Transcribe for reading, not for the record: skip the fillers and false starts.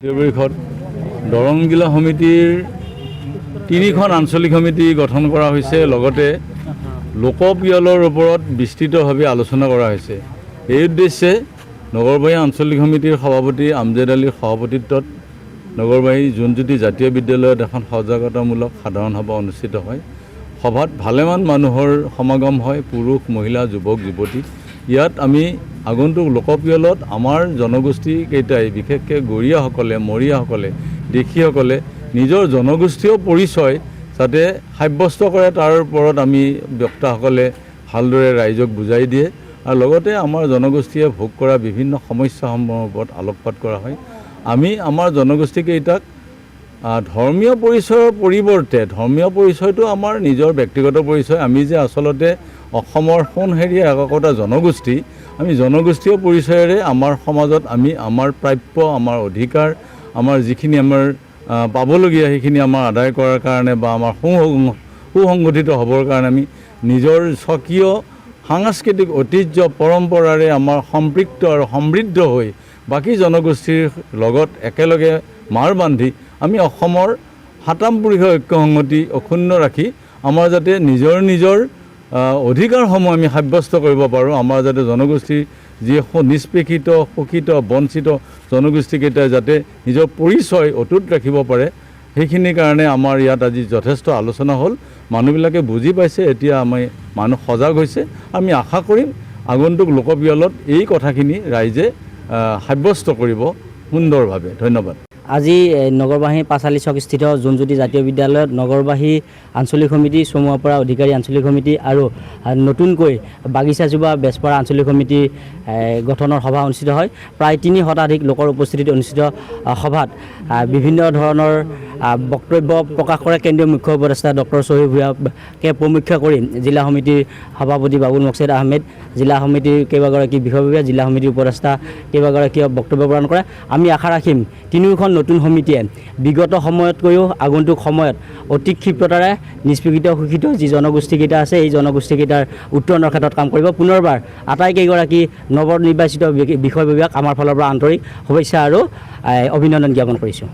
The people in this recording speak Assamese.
পৰিষদ দৰং জিলা সমিতিৰ 3খন আঞ্চলিক সমিতি গঠন কৰা হৈছে লগতে লোকপিয়লৰ ওপৰত বিস্তৃতভাৱে আলোচনা কৰা হৈছে। এই উদ্দেশ্যে নগৰবাহী আঞ্চলিক সমিতিৰ সভাপতি আমজেদ আলীৰ সভাপতিত্বত নগৰবাহী জোনজ্যোতি জাতীয় বিদ্যালয়ত এখন সজাগতামূলক সাধাৰণ সভা অনুষ্ঠিত হয়। সভাত ভালেমান মানুহৰ সমাগম হয়, পুৰুষ মহিলা যুৱক যুৱতী। ইয়াত আমি আগন্তুক লোকপিয়লত আমাৰ জনগোষ্ঠী কেইটাই বিশেষকৈ গৰীয়াসকলে মৰিয়াসকলে দেশীসকলে নিজৰ জনগোষ্ঠীয় পৰিচয় যাতে সাব্যস্ত কৰে তাৰ ওপৰত আমি বক্তাসকলে ভালদৰে ৰাইজক বুজাই দিয়ে আৰু লগতে আমাৰ জনগোষ্ঠীয়ে ভোগ কৰা বিভিন্ন সমস্যাসমূহৰ ওপৰত আলোকপাত কৰা হয়। আমি আমাৰ জনগোষ্ঠীকেইটাক ধৰ্মীয় পৰিচয়ৰ পৰিৱৰ্তে ধৰ্মীয় পৰিচয়টো আমাৰ নিজৰ ব্যক্তিগত পৰিচয়। আমি যে আচলতে অসমৰ সোণহেৰীয়া একতা জনগোষ্ঠী, আমি জনগোষ্ঠীয় পৰিচয়েৰে আমাৰ সমাজত আমি আমাৰ প্ৰাপ্য আমাৰ অধিকাৰ আমাৰ যিখিনি আমাৰ পাবলগীয়া সেইখিনি আমাৰ আদায় কৰাৰ কাৰণে বা আমাৰ সুসংগঠিত হ'বৰ কাৰণে আমি নিজৰ স্বকীয় সাংস্কৃতিক ঐতিহ্য পৰম্পৰাৰে আমাৰ সম্পৃক্ত আৰু সমৃদ্ধ হৈ বাকী জনগোষ্ঠীৰ লগত একেলগে মাৰ বান্ধি আমি অসমৰ সাতামপুৰুষীয় ঐক্য সংহতি অক্ষুণ্ণ ৰাখি আমাৰ যাতে নিজৰ অধিকাৰসমূহ আমি সাব্যস্ত কৰিব পাৰোঁ। আমাৰ যাতে জনগোষ্ঠীৰ যি নিষ্পেষিত শোষিত বঞ্চিত জনগোষ্ঠীকেইটাই যাতে নিজৰ পৰিচয় অটুট ৰাখিব পাৰে, সেইখিনিৰ কাৰণে আমাৰ ইয়াত আজি যথেষ্ট আলোচনা হ'ল। মানুহবিলাকে বুজি পাইছে, এতিয়া মানুহ সজাগ হৈছে। আমি আশা কৰিম আগন্তুক লোকপিয়লত এই কথাখিনি ৰাইজে সাব্যস্ত কৰিব সুন্দৰভাৱে। ধন্যবাদ। আজি নগৰবাহী পাঁচালী চকস্থিত জোনজ্যোতি জাতীয় বিদ্যালয়ত নগৰবাহী আঞ্চলিক সমিতি, চমুৱাপাৰা অধিকাৰী আঞ্চলিক সমিতি আৰু নতুনকৈ বাগিচাজোপা বেজপাৰা আঞ্চলিক সমিতি গঠনৰ সভা অনুষ্ঠিত হয়। প্ৰায় 3 শতাধিক লোকৰ উপস্থিতিত অনুষ্ঠিত সভাত বিভিন্ন ধৰণৰ বক্তব্য প্ৰকাশ কৰে কেন্দ্ৰীয় মুখ্য উপদেষ্টা ডক্টৰ শ্বহীদ ভূঞাকে প্ৰমুখ্য কৰি জিলা সমিতিৰ সভাপতি বাবুল মকছেদ আহমেদ, জিলা সমিতিৰ কেইবাগৰাকী বিষয়ববীয়া, জিলা সমিতিৰ উপদেষ্টা কেইবাগৰাকীয়ে বক্তব্য প্ৰদান কৰে। আমি আশা ৰাখিম 3খন নতুন সমিতিয়ে বিগত সময়তকৈও আগন্তুক সময়ত অতি ক্ষিপ্ৰতাৰে নিষ্পেষিত শোষিত যি জনগোষ্ঠীকেইটা আছে এই জনগোষ্ঠীকেইটাৰ উত্তৰণৰ ক্ষেত্ৰত কাম কৰিব। পুনৰবাৰ আটাইকেইগৰাকী নৱনিৰ্বাচিত বিষয়ববীয়াক আমাৰ ফালৰ পৰা আন্তৰিক শুভেচ্ছা আৰু অভিনন্দন জ্ঞাপন কৰিছোঁ।